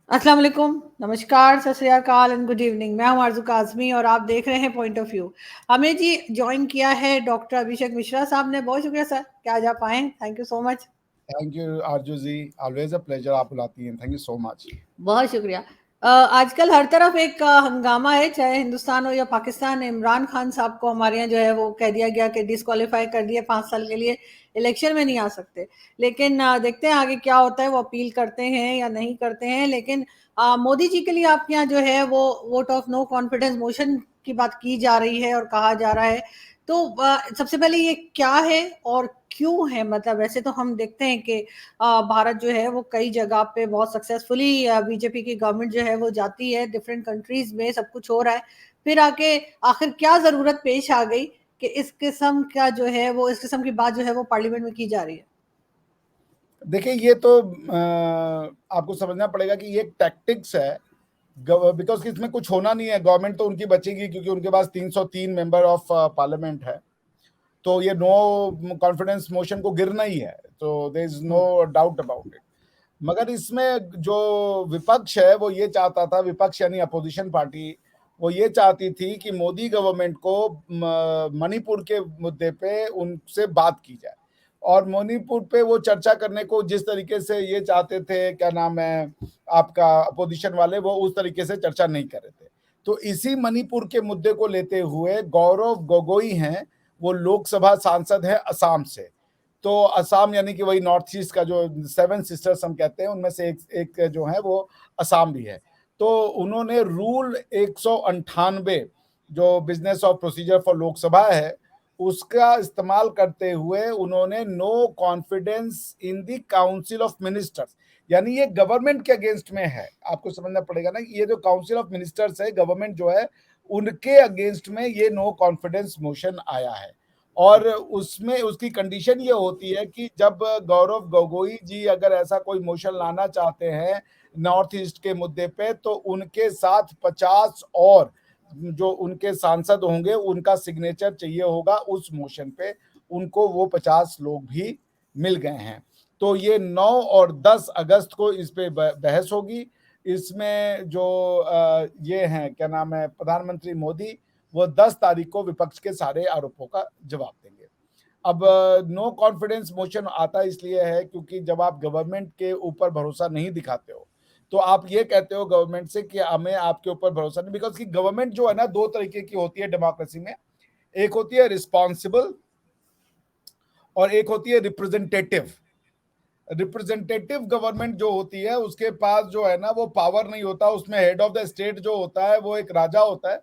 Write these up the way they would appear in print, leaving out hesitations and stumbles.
अस्सलाम वालेकुम, नमस्कार, सत श्री अकाल एंड गुड इवनिंग। मैं हूं आरज़ू काज़मी और आप देख रहे हैं पॉइंट ऑफ व्यू। हमें जी जॉइन किया है डॉक्टर अभिषेक मिश्रा साहब ने। बहुत शुक्रिया सर कि आज आप आए। Thank you so much. Thank you Aarzoo ji, always a pleasure. आप बुलाती हैं, थैंक यू सो मच। बहुत शुक्रिया। आजकल हर तरफ एक हंगामा है, चाहे हिंदुस्तान हो या पाकिस्तान। इमरान खान साहब को हमारे यहाँ जो है वो कह दिया गया कि डिस्क्वालीफाई कर दिया, 5 साल के लिए इलेक्शन में नहीं आ सकते। लेकिन देखते हैं आगे क्या होता है, वो अपील करते हैं या नहीं करते हैं। लेकिन मोदी जी के लिए आपके यहाँ जो है वो vote of no confidence motion की बात की जा रही है और कहा जा रहा है। तो सबसे पहले ये क्या है और क्यों है? मतलब वैसे तो हम देखते हैं कि भारत जो है वो कई जगह पे बहुत सक्सेसफुली बीजेपी की गवर्नमेंट जो है वो जाती है, डिफरेंट कंट्रीज में सब कुछ हो रहा है। फिर आके आखिर क्या जरूरत पेश आ गई कि इस किस्म का जो है वो इस किस्म की बात जो है वो पार्लियामेंट में की जा रही है? देखिए, ये तो आपको समझना पड़ेगा कि ये एक टैक्टिक्स है, बिकॉज कि इसमें कुछ होना नहीं है। गवर्नमेंट तो उनकी बचेगी क्योंकि उनके पास 303 मेंबर ऑफ पार्लियामेंट है। तो ये नो कॉन्फिडेंस मोशन को गिरना ही है, तो there is no doubt about it. मगर इसमें जो विपक्ष है वो ये चाहता था, विपक्ष यानी अपोजिशन पार्टी, वो ये चाहती थी कि मोदी गवर्नमेंट को मणिपुर के मुद्दे पे उनसे बात की जाए। और मणिपुर पे वो चर्चा करने को जिस तरीके से ये चाहते थे, क्या नाम है आपका, अपोजिशन वाले, वो उस तरीके से चर्चा नहीं कर रहे थे। तो इसी मणिपुर के मुद्दे को लेते हुए गौरव गोगोई हैं, वो लोकसभा सांसद है असम से। तो असम यानी कि वही नॉर्थ ईस्ट का जो 7 सिस्टर्स हम कहते हैं, उनमें से एक जो है वो असम भी है। तो उन्होंने रूल 198 जो business of procedure for Lok Sabha है, उसका इस्तेमाल करते हुए उन्होंने no confidence in the council of ministers, यानी ये गवर्नमेंट के अगेंस्ट में है। आपको समझना पड़ेगा ना कि ये जो काउंसिल ऑफ मिनिस्टर्स है, गवर्नमेंट जो है, उनके अगेंस्ट में ये नो कॉन्फिडेंस मोशन आया है। और उसमें उसकी कंडीशन ये होती है कि जब गौरव गोगोई जी अगर ऐसा कोई मोशन लाना चाहते हैं नॉर्थ ईस्ट के मुद्दे पे, तो उनके साथ 50 और जो उनके सांसद होंगे उनका सिग्नेचर चाहिए होगा उस मोशन पे। उनको वो 50 लोग भी मिल गए हैं। तो ये 9 और 10 अगस्त को इस पे बहस होगी। इसमें जो ये हैं, क्या नाम है, प्रधानमंत्री मोदी, वो 10 तारीख को विपक्ष के सारे आरोपों का जवाब देंगे। अब नो कॉन्फिडेंस मोशन आता इसलिए है क्योंकि जब आप गवर्नमेंट के ऊपर भरोसा नहीं दिखाते हो, तो आप ये कहते हो गवर्नमेंट से कि हमें आपके ऊपर भरोसा नहीं। बिकॉज की गवर्नमेंट जो है ना, दो तरीके की होती है डेमोक्रेसी में। एक होती है रिस्पॉन्सिबल और एक होती है रिप्रेजेंटेटिव। रिप्रेजेंटेटिव गवर्नमेंट जो होती है उसके पास जो है ना वो पावर नहीं होता, उसमें हेड ऑफ द स्टेट जो होता है वो एक राजा होता है।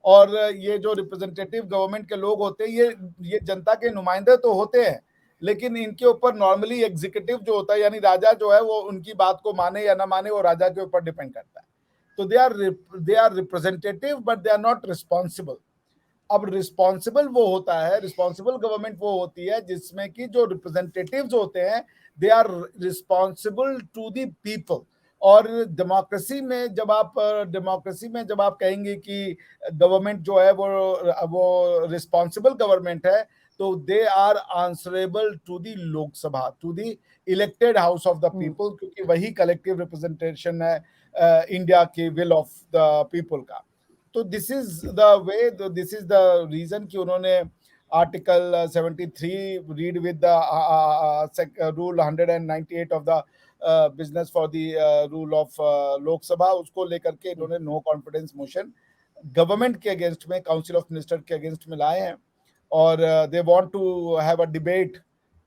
और ये जो रिप्रेजेंटेटिव गवर्नमेंट के लोग होते हैं, ये जनता के नुमाइंदे तो होते हैं, लेकिन इनके ऊपर नॉर्मली एग्जीक्यूटिव जो होता है, यानी राजा जो है, वो उनकी बात को माने या ना माने वो राजा के ऊपर डिपेंड करता है। तो they are representative but they are not responsible. अब रिस्पॉन्सिबल वो होता है, रिस्पॉन्सिबल गवर्नमेंट वो होती है जिसमें कि जो रिप्रेजेंटेटिव्स होते हैं, they are responsible to the people. और डेमोक्रेसी में जब आप कहेंगे कि गवर्नमेंट जो है वो रिस्पॉन्सिबल गवर्नमेंट है, तो they are answerable to the Lok Sabha, to the elected house of the people, क्योंकि वही कलेक्टिव रिप्रेजेंटेशन है इंडिया के विल ऑफ द पीपल का। तो this is the way, this is the reason कि उन्होंने article 73 read with the rule 198 of the business for the rule of Lok Sabha, उसको लेकर के इन्होंने नो कॉन्फिडेंस मोशन गवर्नमेंट के अगेंस्ट में, काउंसिल ऑफ मिनिस्टर के अगेंस्ट में लाए हैं। और they want to have a debate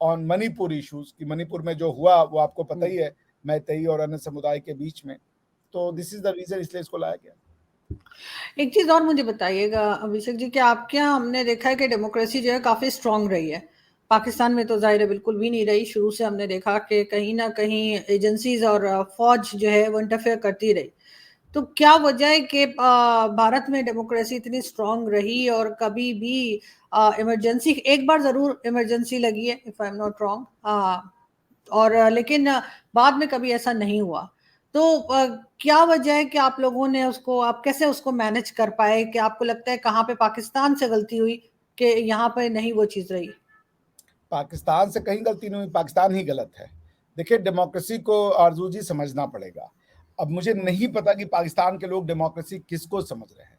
on Manipur issues, कि मणिपुर में जो हुआ वो आपको पता ही है, मैतेई और अन्य समुदाय के बीच में। तो दिस इज द रीजन, इसलिए इसको लाया गया। एक चीज और मुझे बताइएगा अभिषेक जी कि आपके यहाँ हमने देखा है कि डेमोक्रेसी जो है काफी स्ट्रांग रही है। पाकिस्तान में तो जाहिर है बिल्कुल भी नहीं रही। शुरू से हमने देखा कि कहीं ना कहीं एजेंसीज और फौज जो है वो इंटरफेयर करती रही। तो क्या वजह है कि भारत में डेमोक्रेसी इतनी स्ट्रांग रही और कभी भी इमरजेंसी, एक बार जरूर इमरजेंसी लगी है if I am not wrong, और लेकिन बाद में कभी ऐसा नहीं हुआ। तो क्या वजह है कि आप लोगों ने उसको, आप कैसे उसको मैनेज कर पाए? कि आपको लगता है कहाँ पे पाकिस्तान से गलती हुई कि यहाँ पे नहीं वो चीज रही? पाकिस्तान से कहीं गलती नहीं हुई, पाकिस्तान ही गलत है। देखिए, डेमोक्रेसी को आरजू जी समझना पड़ेगा। अब मुझे नहीं पता कि पाकिस्तान के लोग डेमोक्रेसी किसको समझ रहे हैं।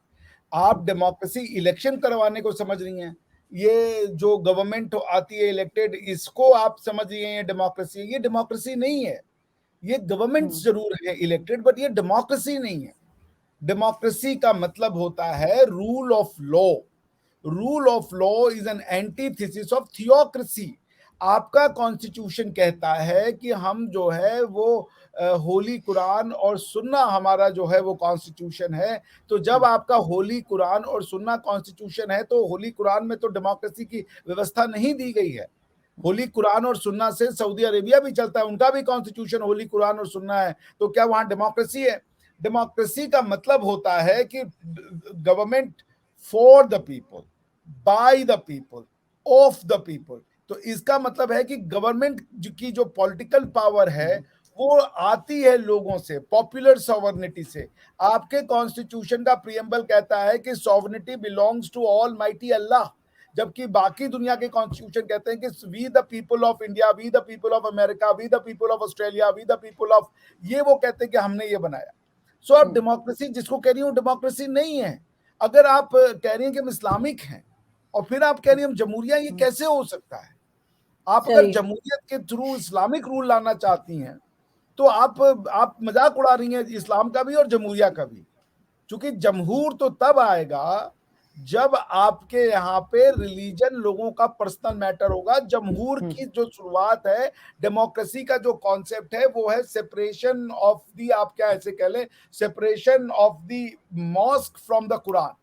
आप डेमोक्रेसी इलेक्शन करवाने को समझ रही हैं, ये जो गवर्नमेंट आती है इलेक्टेड, इसको आप समझ रही हैं ये डेमोक्रेसी। ये डेमोक्रेसी नहीं है। ये गवर्नमेंट्स जरूर है इलेक्टेड, बट ये डेमोक्रेसी नहीं है। डेमोक्रेसी का मतलब होता है rule of law. Rule of law is an antithesis of theocracy. आपका कॉन्स्टिट्यूशन कहता है कि हम जो है वो होली कुरान और सुन्ना हमारा जो है वो कॉन्स्टिट्यूशन है। तो जब आपका होली कुरान और सुन्ना कॉन्स्टिट्यूशन है तो होली कुरान में तो डेमोक्रेसी की व्यवस्था नहीं दी गई है। होली कुरान और सुन्ना से सऊदी अरेबिया भी चलता है, उनका भी कॉन्स्टिट्यूशन होली कुरान और सुन्ना है। तो क्या वहां डेमोक्रेसी है? डेमोक्रेसी का मतलब होता है कि government for the people, by the people, of the people. तो इसका मतलब है कि गवर्नमेंट की जो पॉलिटिकल पावर है वो आती है लोगों से, पॉपुलर सॉवरेनिटी से। आपके कॉन्स्टिट्यूशन का प्रीएम्बल कहता है कि sovereignty belongs to almighty Allah, जबकि बाकी दुनिया के कॉन्स्टिट्यूशन कहते हैं कि we the people of India, we the people of America, we the people of Australia, we the people of, ये वो कहते हैं कि हमने ये बनाया। सो अब डेमोक्रेसी जिसको कह रही हूँ डेमोक्रेसी नहीं है। अगर आप कह रही हैं कि हम इस्लामिक हैं और फिर आप कह रही हैं हम जमहूरिया, ये कैसे हो सकता है? आप अगर जमहूरियत के थ्रू इस्लामिक रूल लाना चाहती हैं तो आप मजाक उड़ा रही हैं इस्लाम का भी और जमहूरिया का भी। क्योंकि जमहूर तो तब आएगा जब आपके यहाँ पे रिलीजन लोगों का पर्सनल मैटर होगा। जमहूर की जो शुरुआत है, डेमोक्रेसी का जो कॉन्सेप्ट है वो है सेपरेशन ऑफ दी, आप क्या ऐसे कह लें, separation of the mosque from the Quran,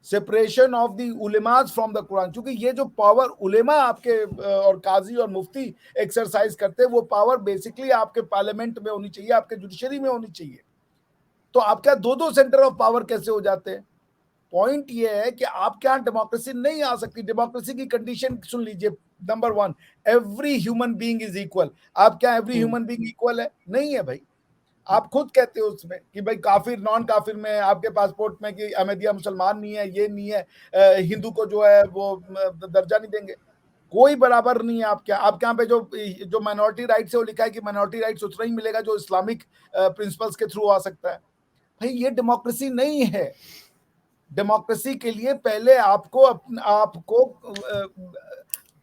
separation of the ulemas from the Quran. क्योंकि ये जो पावर उलेमा आपके और काजी और मुफ्ती एक्सरसाइज करते हैं, वो पावर बेसिकली आपके पार्लियामेंट में होनी चाहिए, आपके जुडिशरी में होनी चाहिए। तो आपका दो सेंटर ऑफ पावर कैसे हो जाते हैं? पॉइंट ये है कि आपके यहां डेमोक्रेसी नहीं आ सकती। डेमोक्रेसी की कंडीशन सुन लीजिए। Number 1, every human being is equal. आप क्या एवरी ह्यूमन बीइंग इक्वल है? नहीं है भाई। आप खुद कहते हो उसमें कि भाई काफिर नॉन काफिर में आपके पासपोर्ट में कि अहमदिया मुसलमान नहीं है, ये नहीं है, हिंदू को जो है वो दर्जा नहीं देंगे। कोई बराबर नहीं है आपके यहाँ पे। जो माइनॉरिटी राइट्स है वो लिखा है कि माइनॉरिटी राइट्स उतना ही मिलेगा जो इस्लामिक प्रिंसिपल्स के थ्रू आ सकता है। भाई ये डेमोक्रेसी नहीं है। डेमोक्रेसी के लिए पहले आपको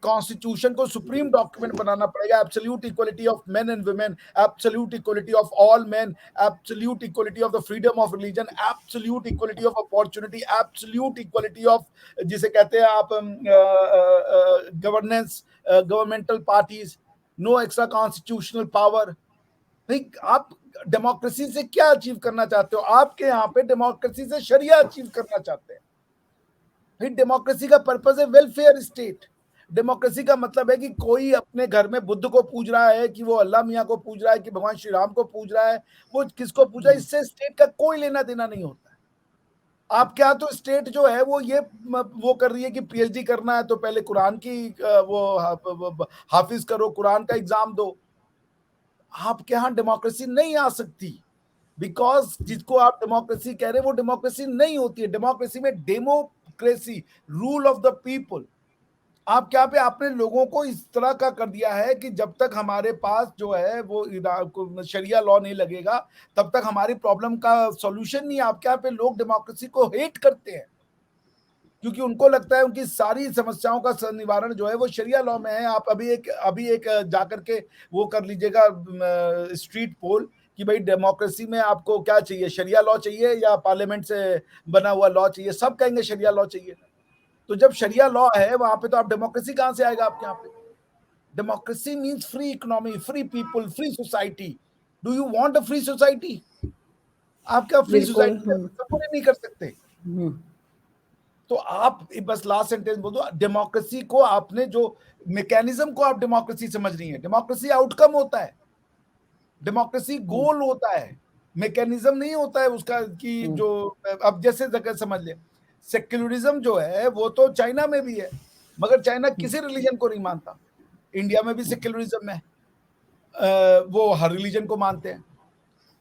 कॉन्स्टिट्यूशन को सुप्रीम डॉक्यूमेंट बनाना पड़ेगा। Absolute equality of men and women, absolute equality of all men, absolute equality of the freedom of religion, absolute equality of opportunity, absolute equality of जिसे कहते हैं आप governance, governmental parties, no extra constitutional power. भाई आप democracy से क्या achieve करना चाहते हो? आपके यहाँ पे डेमोक्रेसी से शरिया अचीव करना चाहते हैं। भाई डेमोक्रेसी का पर्पस है वेलफेयर स्टेट। डेमोक्रेसी का मतलब है कि कोई अपने घर में बुद्ध को पूज रहा है, कि वो अल्लाह मियाँ को पूज रहा है, कि भगवान श्री राम को पूज रहा है, वो किसको पूज रहा है, इससे स्टेट का कोई लेना देना नहीं होता है। आप क्या, तो स्टेट जो है वो कर रही है कि पीएचडी करना है तो पहले कुरान की वो हाफिज करो, कुरान का एग्जाम दो। आपके यहाँ डेमोक्रेसी नहीं आ सकती, बिकॉज जिसको आप डेमोक्रेसी कह रहे हैं वो डेमोक्रेसी नहीं होती है। डेमोक्रेसी में democracy, rule of the people. आप क्या पे आपने लोगों को इस तरह का कर दिया है कि जब तक हमारे पास जो है वो शरिया लॉ नहीं लगेगा तब तक हमारी प्रॉब्लम का सॉल्यूशन नहीं। आप क्या पे लोग डेमोक्रेसी को हेट करते हैं क्योंकि उनको लगता है उनकी सारी समस्याओं का निवारण जो है वो शरिया लॉ में है। आप अभी एक जाकर के वो कर लीजिएगा स्ट्रीट पोल कि भाई डेमोक्रेसी में आपको क्या चाहिए, शरिया लॉ चाहिए या पार्लियामेंट से बना हुआ लॉ चाहिए? सब कहेंगे शरिया लॉ चाहिए। तो जब शरिया लॉ है वहां पे तो आप डेमोक्रेसी कहां से आएगा आपके यहाँ पे? Democracy means free economy, free people, free society. Do you want a free society? आप क्या फ्री सोसाइटी सपोर्ट नहीं कर सकते? तो आप बस लास्ट सेंटेंस बोल दो। डेमोक्रेसी को आपने जो मैकेनिज्म को आप डेमोक्रेसी समझ रही है। डेमोक्रेसी आउटकम होता है, डेमोक्रेसी गोल होता है, मैकेनिज्म नहीं होता है उसका कि जो अब जैसे जगह समझ ले। सेक्युलरिज्म जो है वो तो चाइना में भी है, मगर चाइना किसी रिलीजन को नहीं मानता। इंडिया में भी सेक्युलरिज्म है, वो हर रिलीजन को मानते हैं।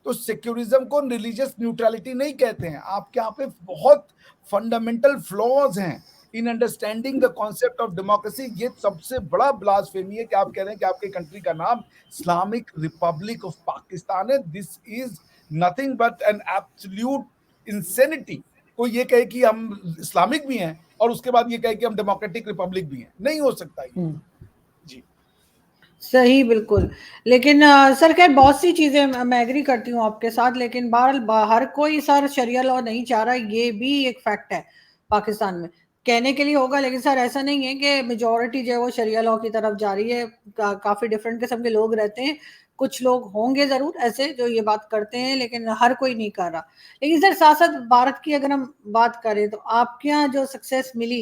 तो सेक्युलरिज्म को रिलीजियस न्यूट्रलिटी नहीं कहते हैं। आपके यहाँ पे बहुत फंडामेंटल फ्लॉज हैं in understanding the concept of democracy. ये सबसे बड़ा ब्लास्फेमी है कि आप कह रहे हैं कि आपके कंट्री का नाम इस्लामिक रिपब्लिक ऑफ पाकिस्तान है। This is nothing but an absolute insanity. कोई ये कहे कि हम इस्लामिक भी हैं और उसके बाद ये कहे कि हम डेमोक्रेटिक रिपब्लिक भी हैं, नहीं हो सकता ये। जी सही, बिल्कुल। लेकिन सर खैर बहुत सी चीज़ें मैं एग्री करती हूँ आपके साथ, लेकिन बहरहाल हर कोई सर शरिया लॉ नहीं चाह रहा, ये भी एक फैक्ट है पाकिस्तान में। कहने के लिए होगा, लेकिन सर ऐसा नहीं है कि मेजॉरिटी जो है वो शरिया लॉ की तरफ जा रही है। काफ़ी डिफरेंट किस्म के लोग रहते हैं, कुछ लोग होंगे ज़रूर ऐसे जो ये बात करते हैं, लेकिन हर कोई नहीं कर रहा। लेकिन सर साथ साथ भारत की अगर हम बात करें तो आपके यहाँ जो सक्सेस मिली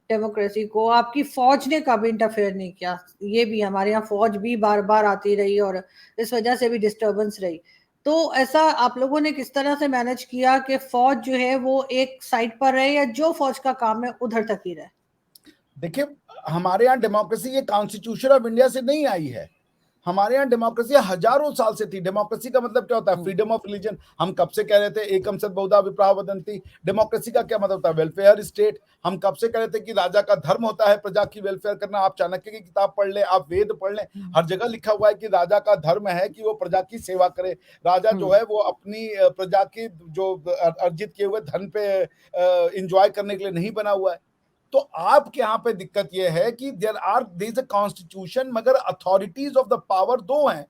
डेमोक्रेसी को, आपकी फौज ने कभी इंटरफेयर नहीं किया। ये भी हमारे यहाँ फौज भी बार बार आती रही और इस वजह से भी डिस्टरबेंस रही। तो ऐसा आप लोगों ने किस तरह से मैनेज किया कि फौज जो है वो एक साइड पर रहे, या जो फौज का काम है उधर तक ही रहे? देखिए, हमारे यहाँ डेमोक्रेसी ये कॉन्स्टिट्यूशन ऑफ इंडिया से नहीं आई है। हमारे यहाँ डेमोक्रेसी हजारों साल से थी। डेमोक्रेसी का मतलब क्या होता है? Freedom of religion. हम कब से कह रहे थे एकम सद बहुधा विप्रा वदंती। डेमोक्रेसी का क्या मतलब होता है? Welfare state. हम कब से कह रहे थे कि राजा का धर्म होता है प्रजा की वेलफेयर करना। आप चाणक्य की किताब पढ़ लें, आप वेद पढ़ लें, हर जगह लिखा हुआ है कि राजा का धर्म है कि वो प्रजा की सेवा करे। राजा जो है वो अपनी प्रजा की जो अर्जित किए हुए धन पे इंजॉय करने के लिए नहीं बना हुआ है। तो आपके यहाँ पे दिक्कत यह है कि देयर इज अ कॉन्स्टिट्यूशन, मगर अथॉरिटीज ऑफ द पावर दो हैं।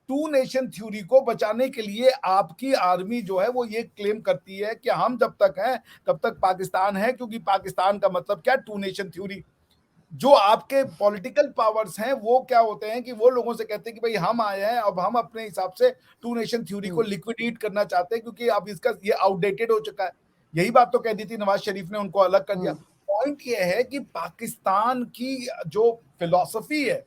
टू नेशन थ्योरी को बचाने के लिए आपकी आर्मी जो है वो ये क्लेम करती है कि हम जब तक हैं तब तक पाकिस्तान है, क्योंकि पाकिस्तान का मतलब क्या? Two nation theory. जो आपके पॉलिटिकल पावर्स हैं वो क्या होते हैं कि वो लोगों से कहते हैं कि भाई हम आए हैं, अब हम अपने हिसाब से टू नेशन थ्योरी को लिक्विडेट करना चाहते हैं, क्योंकि अब इसका ये आउटडेटेड हो चुका है। यही बात तो कह दी थी नवाज शरीफ ने, उनको अलग कर दिया। पॉइंट ये है कि पाकिस्तान की जो फिलॉसफी है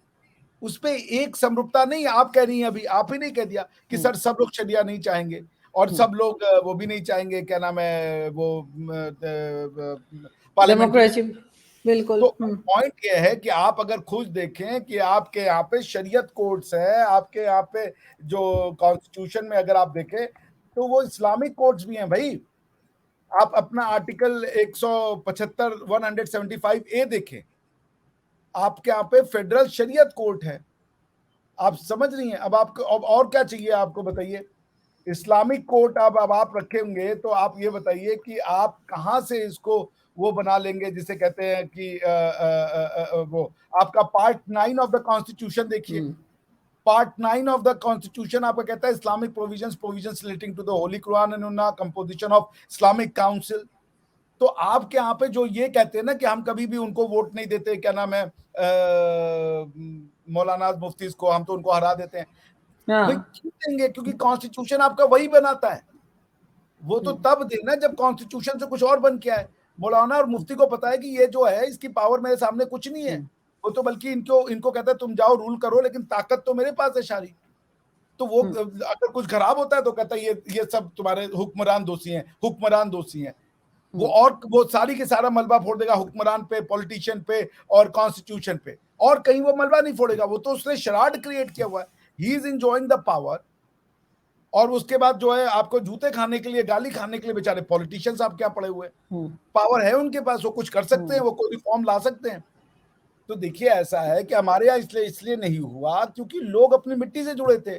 उस पे एक समरूपता नहीं। आप कह रही हैं, अभी आप ही नहीं कह दिया कि सर सब लोग शरिया नहीं चाहेंगे और सब लोग वो भी नहीं चाहेंगे, क्या नाम है वो, पार्लियामेंट्री। डेमोक्रेसी, बिल्कुल। तो पॉइंट ये है कि आप अगर खुद देखें कि आपके यहाँ पे शरीयत कोर्ट्स है, आपके यहाँ पे जो कॉन्स्टिट्यूशन में अगर आप देखें तो वो इस्लामिक कोर्ट्स भी हैं भाई। आप अपना आर्टिकल 175 175 ए देखें, आपके यहाँ पे फेडरल शरीयत कोर्ट है। आप समझ रही हैं? अब आपको अब और क्या चाहिए आपको, बताइए। इस्लामिक कोर्ट अब आप रखेंगे तो आप ये बताइए कि आप कहाँ से इसको वो बना लेंगे, जिसे कहते हैं कि वो आपका पार्ट 9 ऑफ द कॉन्स्टिट्यूशन देखिए। पार्ट 9 ऑफ द कॉन्स्टिट्यूशन आपका कहता है Islamic provisions relating to the holy Quran and composition of Islamic council. तो आपके यहाँ पे जो ये कहते हैं ना कि हम कभी भी उनको वोट नहीं देते, क्या नाम है, मौलाना मुफ्ती को, हम तो उनको हरा देते हैं। भाई क्यों देंगे? क्योंकि कॉन्स्टिट्यूशन आपका वही बनाता है। वो तो तब देना जब कॉन्स्टिट्यूशन से कुछ और बन के आए। मौलाना और मुफ्ती को पता है कि ये जो है इसकी पावर मेरे सामने कुछ नहीं है। वो तो बल्कि इनको इनको कहता है तुम जाओ रूल करो, लेकिन ताकत तो मेरे पास है सारी। तो वो अगर कुछ खराब होता है तो कहता है ये सब तुम्हारे हुक्मरान दोषी हैं, हुक्मरान दोषी हैं। वो सारी के सारा मलबा फोड़ देगा हुक्मरान पे, पॉलिटिशियन पे और कॉन्स्टिट्यूशन पे, और कहीं वो मलबा नहीं फोड़ेगा। वो तो उसने शराड क्रिएट किया हुआ है। He is enjoying the power. और उसके बाद जो है आपको जूते खाने के लिए, गाली खाने के लिए बेचारे पॉलिटिशियंस आप क्या पड़े हुए हैं? पावर है उनके पास, वो कुछ कर सकते हैं, वो कोई रिफॉर्म ला सकते हैं। तो देखिए ऐसा है कि हमारे यहाँ इसलिए नहीं हुआ क्योंकि लोग अपनी मिट्टी से जुड़े थे।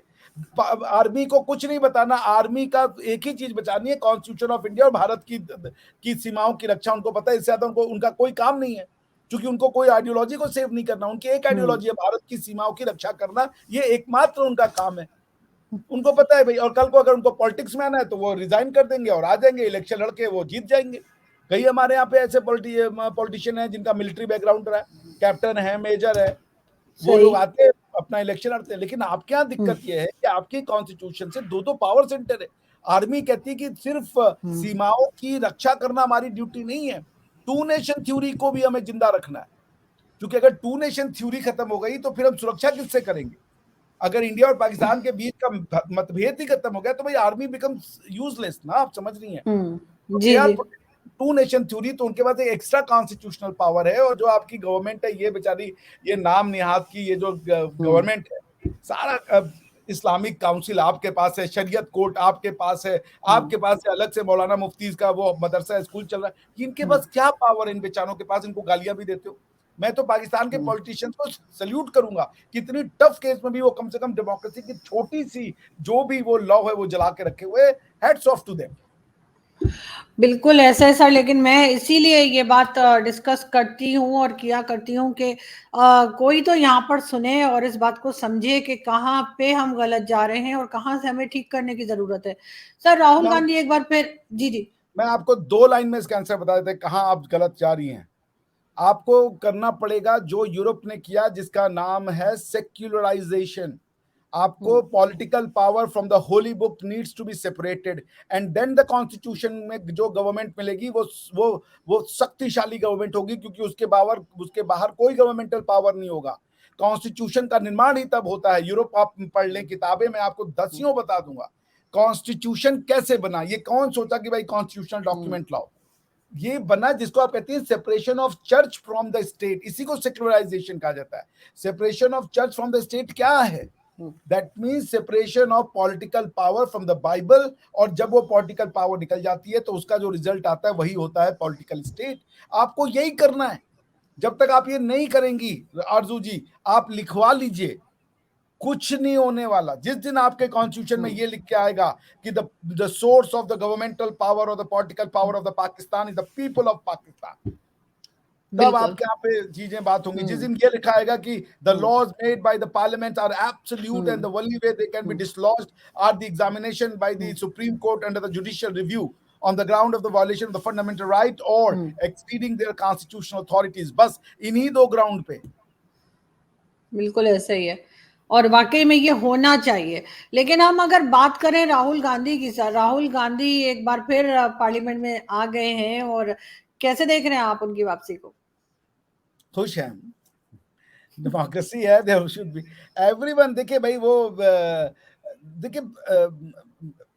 आर्मी को कुछ नहीं बताना, आर्मी का एक ही चीज बचानी है, कॉन्स्टिट्यूशन ऑफ इंडिया और भारत की सीमाओं की रक्षा। उनको पता है, इससे ज्यादा उनका कोई काम नहीं है, क्योंकि उनको कोई आइडियोलॉजी को सेव नहीं करना। उनकी एक आइडियोलॉजी है, भारत की सीमाओं की रक्षा करना, ये एकमात्र उनका काम है। उनको पता है भाई। और कल को अगर उनको पॉलिटिक्स में आना है तो वो रिजाइन कर देंगे और आ जाएंगे, इलेक्शन लड़के वो जीत जाएंगे। कई हमारे यहाँ पे ऐसे पॉलिटिशियन हैं जिनका मिलिट्री बैकग्राउंड रहा है, कैप्टन है, मेजर है, वो लोग आते हैं अपना इलेक्शन लड़ते हैं। लेकिन आपके यहाँ दिक्कत ये है कि आपकी कॉन्स्टिट्यूशन से दो पावर सेंटर है। आर्मी कहती है कि सिर्फ सीमाओं की रक्षा करना हमारी ड्यूटी नहीं है, टू नेशन थ्योरी को भी हमें जिंदा रखना है। क्योंकि अगर टू नेशन थ्योरी खत्म हो गई तो फिर हम सुरक्षा किससे करेंगे? अगर इंडिया और पाकिस्तान के बीच का मतभेद ही खत्म हो गया तो भाई आर्मी बिकम्स यूजलेस ना। आप समझ रही हैं? जी जी। टू नेशन थ्योरी तो उनके पास एक एक्स्ट्रा कॉन्स्टिट्यूशनल पावर है। और जो आपकी गवर्नमेंट है ये बेचारी, ये नाम निहाद की ये जो गवर्नमेंट है, सारा इस्लामिक काउंसिल आपके पास है, शरीयत कोर्ट आपके पास है, आपके पास है अलग से मौलाना मुफ्ती का वो मदरसा स्कूल चल रहा है। इनके पास क्या पावर है? इन बेचारों के पास, इनको गालियां भी देते हो। मैं तो पाकिस्तान के पॉलिटिशियंस को सल्यूट करूंगा, कितनी टफ केस में भी वो कम से कम डेमोक्रेसी की छोटी सी जो भी वो लॉ है वो जला के रखे हुए, हैट्स ऑफ टू देम। बिल्कुल ऐसा है सर, लेकिन मैं इसीलिए ये बात डिस्कस करती हूँ और किया करती हूँ कि कोई तो यहाँ पर सुने और इस बात को समझे कि कहाँ पे हम गलत जा रहे हैं और कहाँ से हमें ठीक करने की जरूरत है। सर राहुल मैं गांधी एक बार फिर, जी जी मैं आपको 2 लाइन में इसका आंसर बता देते हैं कहाँ आप गलत जा रही हैं। आपको करना पड़ेगा जो यूरोप ने किया, जिसका नाम है सेक्युलराइजेशन। आपको political power from the holy book needs to be separated, and then the constitution में जो गवर्नमेंट मिलेगी वो शक्तिशाली गवर्नमेंट होगी, क्योंकि उसके बाहर कोई गवर्नमेंटल पावर नहीं होगा। कॉन्स्टिट्यूशन का निर्माण ही तब होता है। यूरोप आप पढ़ लें किताबें, मैं आपको दसियों बता दूंगा कॉन्स्टिट्यूशन कैसे बना। ये कौन सोचा कि भाई कॉन्स्टिट्यूशनल डॉक्यूमेंट लाओ, ये बना जिसको आप कहते हैं separation of church from the state, इसी को सेक्युलराइजेशन कहा जाता है। Separation of church from the state क्या है? That means separation of political power from the Bible, और जब वो पॉलिटिकल पावर निकल जाती है तो उसका जो रिजल्ट आता है वही होता है पॉलिटिकल स्टेट। आपको यही करना है। जब तक आप ये नहीं करेंगी आरजू जी, आप लिखवा लीजिए, कुछ नहीं होने वाला। जिस दिन आपके कॉन्स्टिट्यूशन में ये लिख के आएगा कि the source of the governmental power और the political power of the Pakistan is the people of Pakistan, तब बिल्कुल। आपके यहाँ पे चीजें बात होंगी। जिस दिन ये लिखा आएगा कि the laws made by the parliament are absolute and the only way they can be dislodged are the examination by the supreme court under the judicial review on the ground of the violation of the fundamental right or exceeding their constitutional authorities, बस इन्हीं 2 ground पे। बिल्कुल ऐसा ही है और वाकई में ये होना चाहिए। लेकिन हम अगर बात करें राहुल गांधी की, सर राहुल गांधी एक बार फिर पार्लियामेंट में आ गए हैं और कैसे देख रहे हैं आप उनकी वापसी को? खुश हैं, डेमोक्रेसी है, देयर शुड बी एवरीवन। देखिए भाई वो देखिए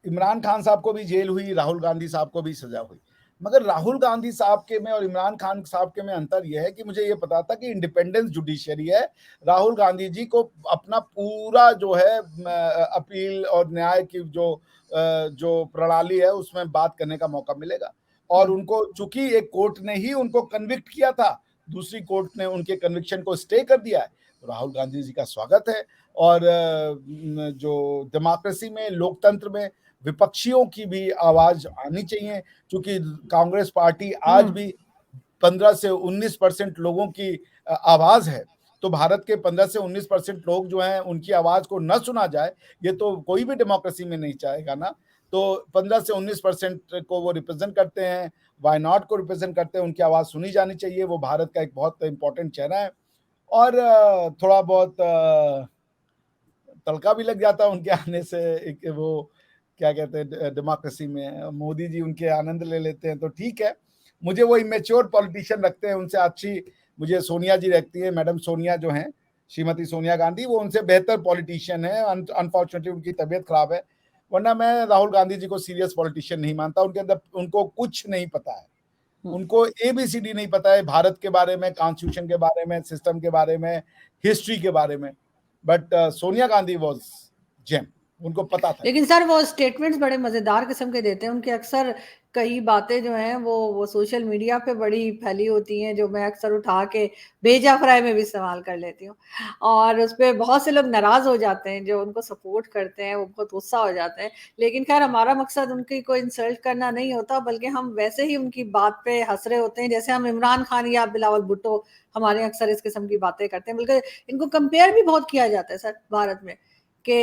इमरान खान साहब को भी जेल हुई, राहुल गांधी साहब को भी सजा हुई, मगर राहुल गांधी साहब के में और इमरान खान साहब के में अंतर यह है कि मुझे ये पता था कि इंडिपेंडेंस जुडिशरी है। राहुल गांधी जी को अपना पूरा जो है अपील और न्याय की जो प्रणाली है उसमें बात करने का मौका मिलेगा। और उनको चूंकि एक कोर्ट ने ही उनको कन्विक्ट किया था, दूसरी कोर्ट ने उनके कन्विक्शन को स्टे कर दिया है, तो राहुल गांधी जी का स्वागत है। और जो डेमोक्रेसी में, लोकतंत्र में विपक्षियों की भी आवाज आनी चाहिए, क्योंकि कांग्रेस पार्टी आज भी 15 से 19% लोगों की आवाज है। तो भारत के 15 से 19% लोग जो हैं उनकी आवाज को न सुना जाए, ये तो कोई भी डेमोक्रेसी में नहीं चाहेगा ना। तो 15 से 19% को वो रिप्रेजेंट करते हैं, वाई नॉट को रिप्रेजेंट करते हैं, उनकी आवाज सुनी जानी चाहिए। वो भारत का एक बहुत इंपॉर्टेंट चेहरा है और थोड़ा बहुत तड़का भी लग जाता है उनके आने से। एक वो क्या कहते हैं डेमोक्रेसी में मोदी जी उनके आनंद ले लेते हैं तो ठीक है। मुझे वो इमेच्योर पॉलिटिशियन लगते हैं, उनसे अच्छी मुझे सोनिया जी लगती है। मैडम सोनिया जो हैं, श्रीमती सोनिया गांधी, वो उनसे बेहतर पॉलिटिशियन है। अनफॉर्चुनेटली उनकी तबीयत खराब है, वरना मैं राहुल गांधी जी को सीरियस पॉलिटिशियन नहीं मानता। उनके अंदर उनको कुछ नहीं पता है, उनको एबीसीडी नहीं पता है भारत के बारे में, कॉन्स्टिट्यूशन के बारे में, सिस्टम के बारे में, हिस्ट्री के बारे में। But Sonia Gandhi was gem, उनको पता था। लेकिन सर वो स्टेटमेंट्स बड़े मजेदार किस्म के देते हैं। उनके अक्सर कई बातें जो हैं वो सोशल मीडिया पे बड़ी फैली होती हैं, जो मैं अक्सर उठा के भेजा फ्राई में भी इस्तेमाल कर लेती हूँ, और उस पर बहुत से लोग नाराज हो जाते हैं, जो उनको सपोर्ट करते हैं वो बहुत गुस्सा हो जाते हैं। लेकिन खैर हमारा मकसद उनकी कोई इंसल्ट करना नहीं होता, बल्कि हम वैसे ही उनकी बात पे हंस रहे होते हैं, जैसे हम इमरान खान या बिलावल भुट्टो हमारे अक्सर इस किस्म की बातें करते हैं। बल्कि इनको कंपेयर भी बहुत किया जाता है सर भारत में कि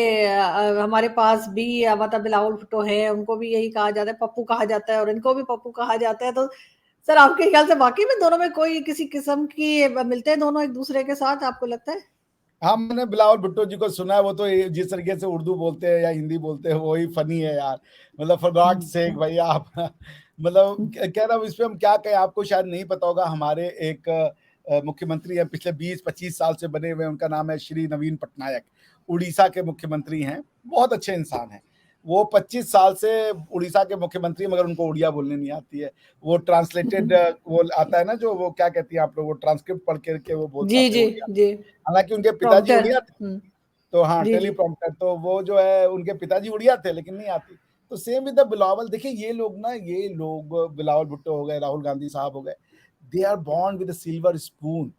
हमारे पास भी मतलब बिलावल भुट्टो है, उनको भी यही कहा जाता है, पप्पू कहा जाता है, और इनको भी पप्पू कहा जाता है। तो सर आपके ख्याल से वाकई में दोनों में कोई किसी किस्म की मिलते हैं दोनों एक दूसरे के साथ, आपको लगता है? हाँ, मैंने बिलावल भुट्टो जी को सुना है, वो तो जिस तरीके से उर्दू बोलते हैं या हिंदी बोलते हैं वही फनी है यार। मतलब फॉर गॉड सेक भाई आप मतलब कह रहा हूँ, इस पे हम क्या कहें। आपको शायद नहीं पता होगा, हमारे एक मुख्यमंत्री है पिछले 20-25 साल से बने हुए, उनका नाम है श्री नवीन पटनायक, उड़ीसा के मुख्यमंत्री हैं। बहुत अच्छे इंसान हैं वो। 25 साल से उड़ीसा के मुख्यमंत्री, मगर उनको उड़िया बोलने नहीं आती है। वो ट्रांसलेटेड वो आता है ना, जो वो क्या कहती है आप लोग, वो ट्रांसक्रिप्ट पढ़ करके वो बोल जी पाते जी हैं उड़िया। जी। हालांकि उनके पिताजी प्रॉम्प्टर। उड़िया थे, तो हाँ जी जी। टेलीप्रॉम्प्टर, तो वो जो है उनके पिताजी उड़िया थे लेकिन नहीं आती। तो सेम विद द बिलावल। देखिए ये लोग ना, ये लोग बिलावल भुट्टो हो गए, राहुल गांधी साहब हो गए, they are born with silver spoon.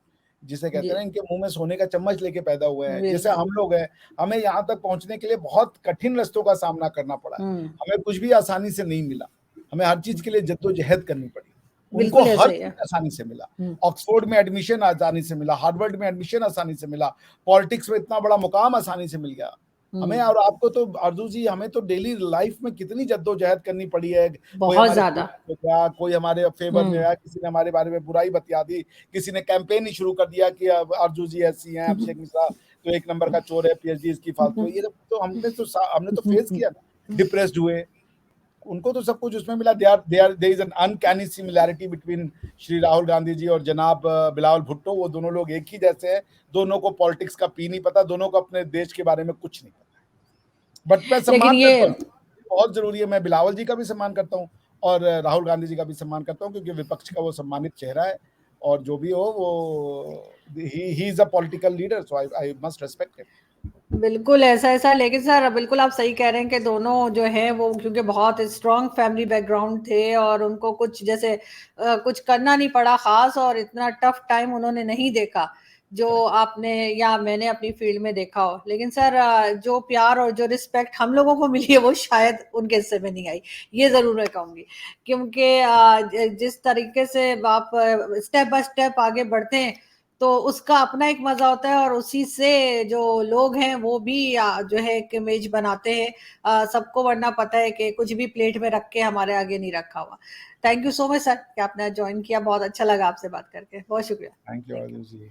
जिसे कहते जी, हैं ना, इनके मुंह में सोने का चम्मच लेके पैदा हुए हैं। जैसे बिल्कुल। हम लोग हैं, हमें यहाँ तक पहुँचने के लिए बहुत कठिन रास्तों का सामना करना पड़ा है। हुँ, हमें कुछ भी आसानी से नहीं मिला। हमें हर चीज़ के लिए जद्दोजहद करनी पड़ी। उनको बिल्कुल ऐसा हर ही है। चीज़ आसानी से मिला। हुँ, ऑक्सफोर्ड में एडमिशन आसानी से मिला, हार्वर्ड में एडमिशन आसानी से मिला, पॉलिटिक्स में इतना बड़ा मुकाम आसानी से मिल गया। हमें हुँ, और आपको तो आरज़ू जी, हमें तो डेली लाइफ़ में कितनी जद्दोजहद करनी पड़ी है। कोई बहुत हमारे ज़्यादा। खिलाफ हो गया, कोई हमारे फ़ेवर में हुँ। आया, किसी ने हमारे बारे में बुराई बतिया दी, किसी ने कैंपेन ही शुरू कर दिया कि अब आरज़ू जी ऐसी हैं, अभिषेक मिश्रा तो एक नंबर का चोर है, पीएचडी इसकी फालतू है। ये सब तो हमने तो फेस किया ना, डिप्रेस्ड हुए। उनको तो सब कुछ उसमें मिला। There is an uncanny similarity between Shri Rahul Gandhi ji और जनाब बिलावल भुट्टो। वो दोनों लोग एक ही जैसे हैं। दोनों को पॉलिटिक्स का पी नहीं पता, दोनों को अपने देश के बारे में कुछ नहीं पता। बट मैं लेकिन सम्मान ये करता हूँ, बहुत ज़रूरी है। मैं बिलावल जी का भी सम्मान करता हूँ और राहुल गांधी जी का भी सम्मान करता हूँ, क्योंकि विपक्ष का वो सम्मानित चेहरा है। और जो भी हो, वो he is a political leader, so I must respect him. बिल्कुल ऐसा-ऐसा लेकिन सर बिल्कुल आप सही कह रहे हैं कि दोनों जो हैं वो क्योंकि बहुत स्ट्रॉन्ग फैमिली बैकग्राउंड थे और उनको कुछ जैसे कुछ करना नहीं पड़ा ख़ास और इतना टफ टाइम उन्होंने नहीं देखा, जो करेक्ट। आपने या मैंने अपनी फ़ील्ड में देखा हो। लेकिन सर जो प्यार और जो रिस्पेक्ट हम लोगों को मिली है वो शायद उनके हिस्से में नहीं आई। ये ज़रूर मैं कहूँगी क्योंकि ज जिस तरीके से आप स्टेप बाय स्टेप आगे बढ़ते हैं तो उसका अपना एक मज़ा होता है और उसी से जो लोग हैं वो भी जो है एक इमेज बनाते हैं सबको वरना पता है कि कुछ भी प्लेट में रख के हमारे आगे नहीं रखा हुआ। Thank you so much sir कि आपने जॉइन किया, बहुत अच्छा लगा आपसे बात करके। बहुत शुक्रिया। Thank you thank you. Arzoo ji.